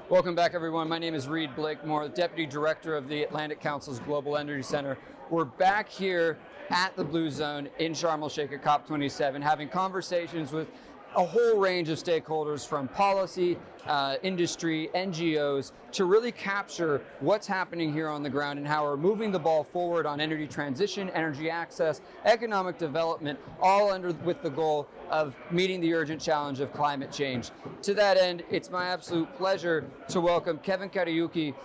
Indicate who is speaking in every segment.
Speaker 1: Welcome back, everyone. My name is Reed Blakemore, Deputy Director of the Atlantic Council's Global Energy Center. We're back here at the Blue Zone in Sharm el-Sheikh at COP27, having conversations with a whole range of stakeholders from policy, industry, NGOs, to really capture what's happening here on the ground and how we're moving the ball forward on energy transition, energy access, economic development, all with the goal of meeting the urgent challenge of climate change. To that end, it's my absolute pleasure to welcome Kevin Kariuki,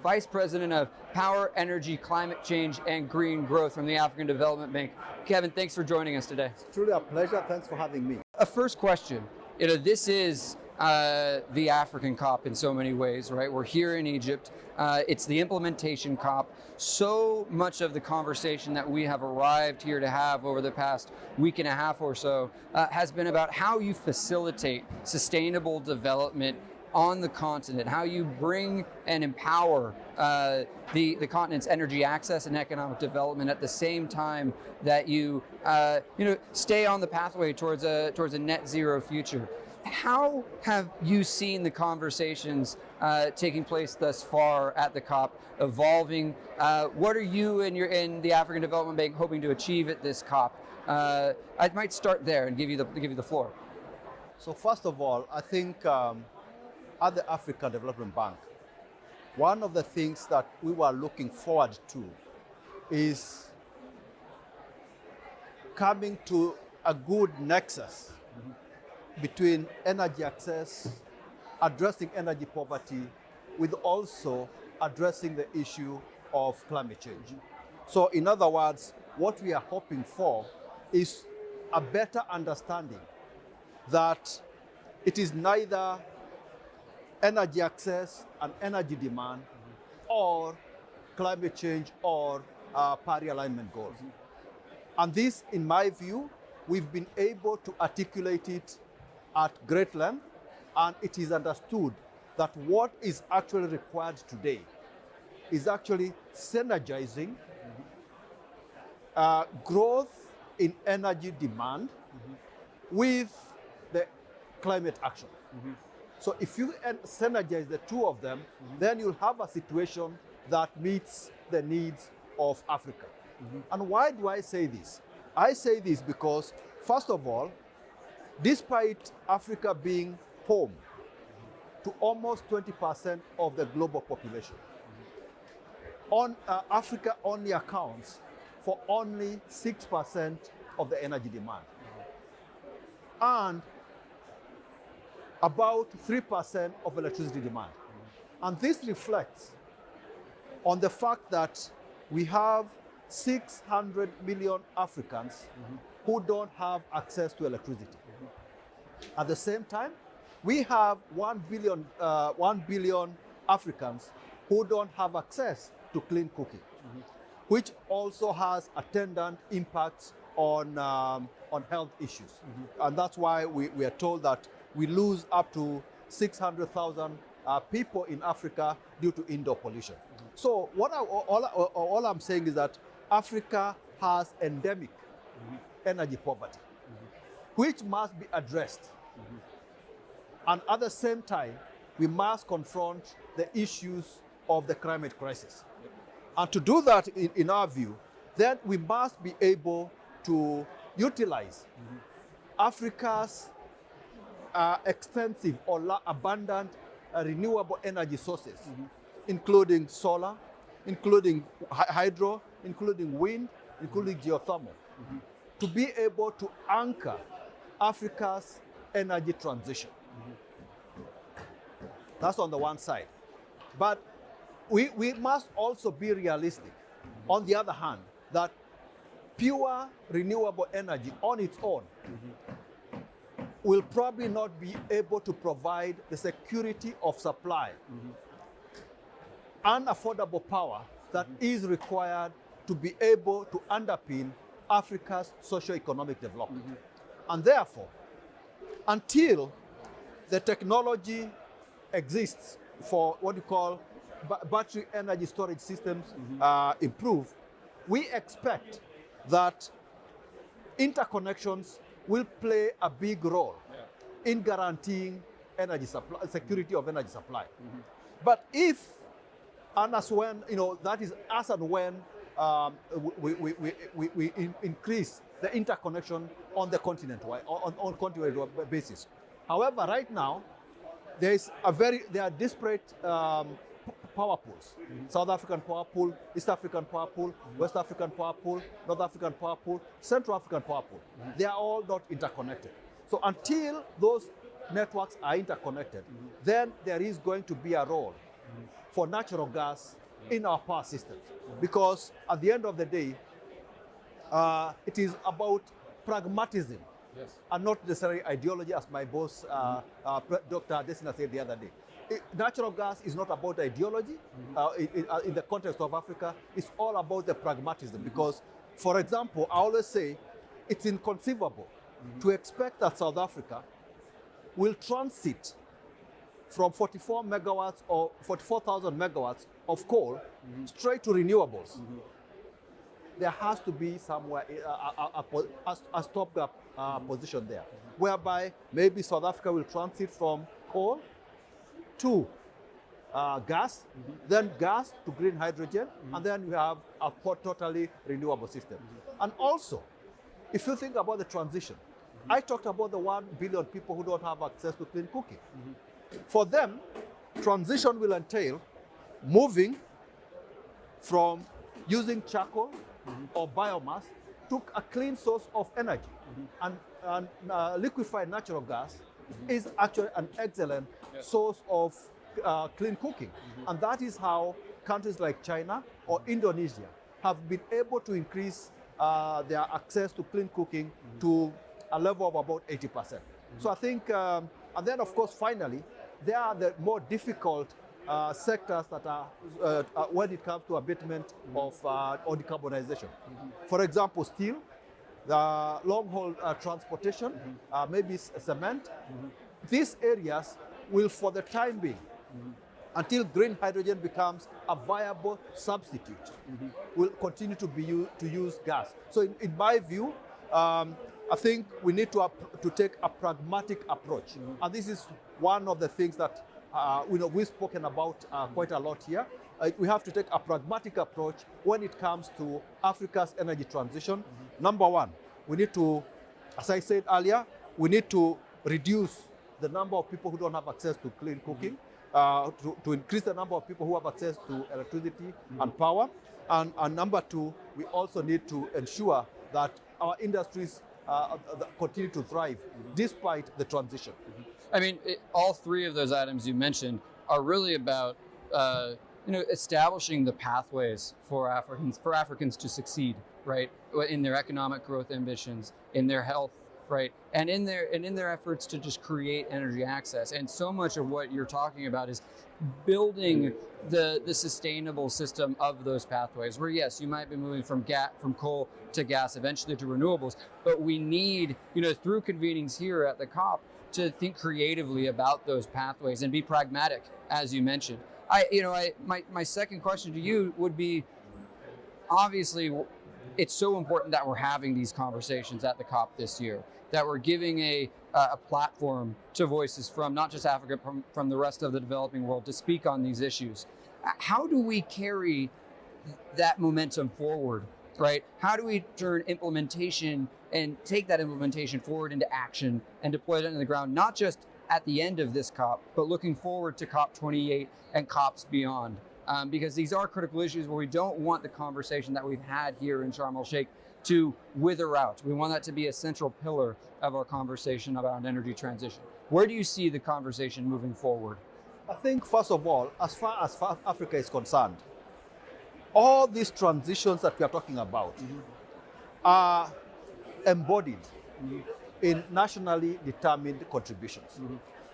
Speaker 1: Vice President of Power, Energy, Climate Change, and Green Growth from the African Development Bank. Kevin, thanks for joining us today.
Speaker 2: It's truly a pleasure. Thanks for having me.
Speaker 1: A first question. This is the African COP in so many ways, right? We're here in Egypt. It's the implementation COP. So much of the conversation that we have arrived here to have over the past week and a half or so has been about how you facilitate sustainable development on the continent, how you bring and empower the continent's energy access and economic development at the same time that you stay on the pathway towards a net zero future. How have you seen the conversations taking place thus far at the COP evolving? What are you and the African Development Bank hoping to achieve at this COP? I might start there and give you the floor.
Speaker 2: So first of all, I think at the African Development Bank, one of the things that we were looking forward to is coming to a good nexus between energy access, addressing energy poverty, with also addressing the issue of climate change. So in other words, what we are hoping for is a better understanding that it is neither energy access and energy demand or climate change or Paris alignment goals. And this, in my view, we've been able to articulate it at great length, and it is understood that what is actually required today is actually synergizing growth in energy demand with the climate action. So if you synergize the two of them, then you'll have a situation that meets the needs of Africa. And why do I say this? I say this because, first of all, despite Africa being home to almost 20% of the global population, Africa only accounts for only 6% of the energy demand. And about 3% of electricity demand. And this reflects on the fact that we have 600 million Africans who don't have access to electricity. At the same time, we have 1 billion Africans who don't have access to clean cooking, which also has attendant impacts on health issues. And that's why we are told that we lose up to 600,000 people in Africa due to indoor pollution. So all I'm saying is that Africa has endemic energy poverty, which must be addressed. And at the same time, we must confront the issues of the climate crisis. And to do that, in our view, then we must be able to utilize Africa's extensive or abundant renewable energy sources, including solar, including hydro, including wind, including geothermal, to be able to anchor Africa's energy transition. That's on the one side. But we must also be realistic, on the other hand, that pure renewable energy on its own will probably not be able to provide the security of supply and affordable power that is required to be able to underpin Africa's socio-economic development. And therefore, until the technology exists for what you call battery energy storage systems improve, we expect that interconnections will play a big role in guaranteeing energy supply, security of energy supply. But if and as when, that is as and when we increase the interconnection on the continent, on continent basis. However, right now, there are disparate power pools. South African power pool, East African power pool, West African power pool, North African power pool, Central African power pool. They are all not interconnected. So until those networks are interconnected, then there is going to be a role for natural gas in our power systems. Because at the end of the day, it is about pragmatism. Yes. And not necessarily ideology, as my boss, Dr. Desina, said the other day. Natural gas is not about ideology. In the context of Africa, it's all about the pragmatism. Because, for example, I always say it's inconceivable to expect that South Africa will transit from 44 megawatts or 44,000 megawatts of coal straight to renewables. There has to be somewhere a stopgap position there, whereby maybe South Africa will transit from coal to gas, then gas to green hydrogen, and then we have a totally renewable system. And also, if you think about the transition, I talked about the 1 billion people who don't have access to clean cooking. For them, transition will entail moving from using charcoal or biomass to a clean source of energy. And liquefied natural gas is actually an excellent source of clean cooking. And that is how countries like China or Indonesia have been able to increase their access to clean cooking to a level of about 80%. So I think, and then of course, finally, there are the more difficult sectors that are, when it comes to abatement of or decarbonization. For example, steel, the long-haul transportation, maybe cement. These areas will, for the time being, until green hydrogen becomes a viable substitute, will continue to use gas. So in my view, I think we need to take a pragmatic approach. And this is one of the things that we've spoken about quite a lot here. We have to take a pragmatic approach when it comes to Africa's energy transition. Number one, we need to, as I said earlier, we need to reduce the number of people who don't have access to clean cooking, to increase the number of people who have access to electricity and power. And number two, we also need to ensure that our industries continue to thrive despite the transition.
Speaker 1: I mean, all three of those items you mentioned are really about establishing the pathways for Africans to succeed, right, in their economic growth ambitions, in their health, right, and in their efforts to just create energy access. And so much of what you're talking about is building the sustainable system of those pathways, where yes, you might be moving from coal to gas, eventually to renewables, but we need, through convenings here at the COP, to think creatively about those pathways and be pragmatic, as you mentioned. My second question to you would be, obviously, it's so important that we're having these conversations at the COP this year, that we're giving a platform to voices from not just Africa, from the rest of the developing world to speak on these issues. How do we carry that momentum forward, right? How do we turn implementation and take that implementation forward into action and deploy it into the ground, not just at the end of this COP, but looking forward to COP28 and COPs beyond? Because these are critical issues where we don't want the conversation that we've had here in Sharm el-Sheikh to wither out. We want that to be a central pillar of our conversation about energy transition. Where do you see the conversation moving forward?
Speaker 2: I think, first of all, as far as Africa is concerned, all these transitions that we are talking about are embodied in nationally determined contributions.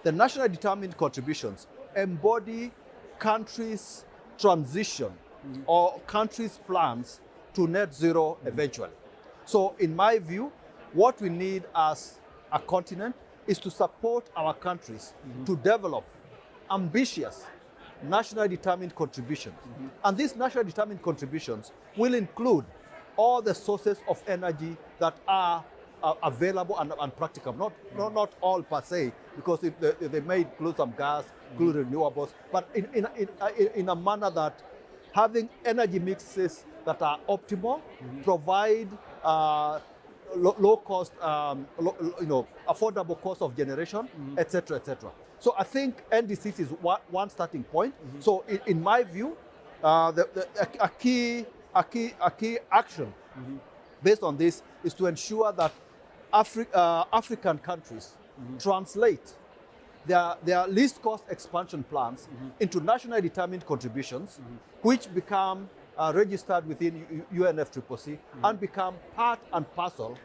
Speaker 2: The nationally determined contributions embody countries' transition or countries' plans to net zero eventually. So in my view, what we need as a continent is to support our countries to develop ambitious nationally determined contributions. And these nationally determined contributions will include all the sources of energy that are available and practical. Not all per se, because if they may include some gas, include renewables, but in a manner that having energy mixes that are optimal, provide low cost, affordable cost of generation, etc., etc. So I think NDCs is one starting point. So in my view, a key action based on this is to ensure that African countries translate their least cost expansion plans into nationally determined contributions, which become registered within UNFCCC and become part and parcel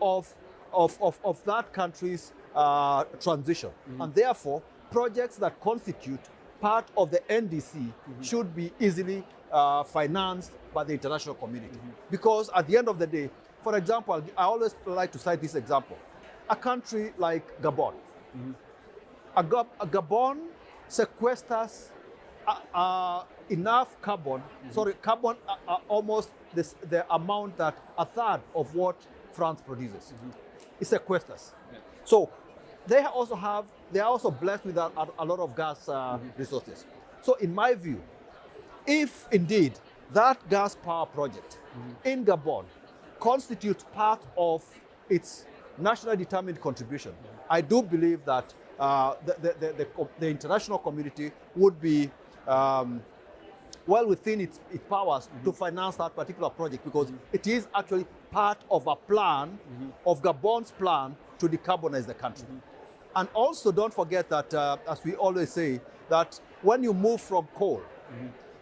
Speaker 2: of that country's transition. And therefore, projects that constitute part of the NDC should be easily financed by the international community. Because at the end of the day, for example, I always like to cite this example. A country like Gabon. Gabon sequesters enough carbon, almost the amount that a third of what France produces. It sequesters. Yeah. So they are also blessed with a lot of gas resources. So in my view, if indeed that gas power project in Gabon constitutes part of its nationally determined contribution, I do believe that the international community would be well within its powers to finance that particular project, because it is actually part of a plan, of Gabon's plan to decarbonize the country. And also don't forget that, as we always say, that when you move from coal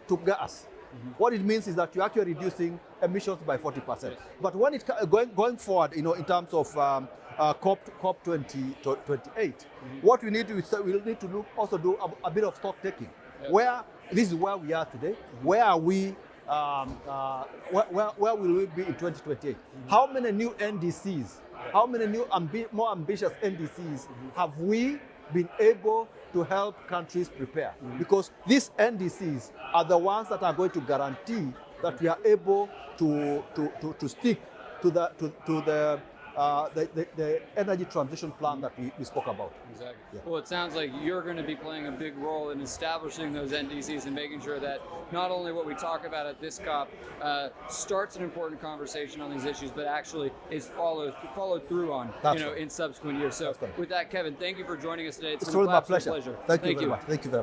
Speaker 2: to gas, what it means is that you're actually reducing emissions by 40%. Yes. But when it going forward, in terms of COP 28, what we need to do also do a bit of stock taking. Yes. Where this is where we are today. Where are we? Where will we be in 2028? How many new NDCs? How many new more ambitious NDCs have we been able to help countries prepare? Because these NDCs are the ones that are going to guarantee that we are able to stick to the energy transition plan that we spoke about.
Speaker 1: Exactly. Yeah. Well, it sounds like you're going to be playing a big role in establishing those NDCs and making sure that not only what we talk about at this COP starts an important conversation on these issues, but actually is followed through on in subsequent years. So with that, Kevin, thank you for joining us today.
Speaker 2: It's really my pleasure.
Speaker 1: Pleasure.
Speaker 2: Thank you very much. Thank you very much.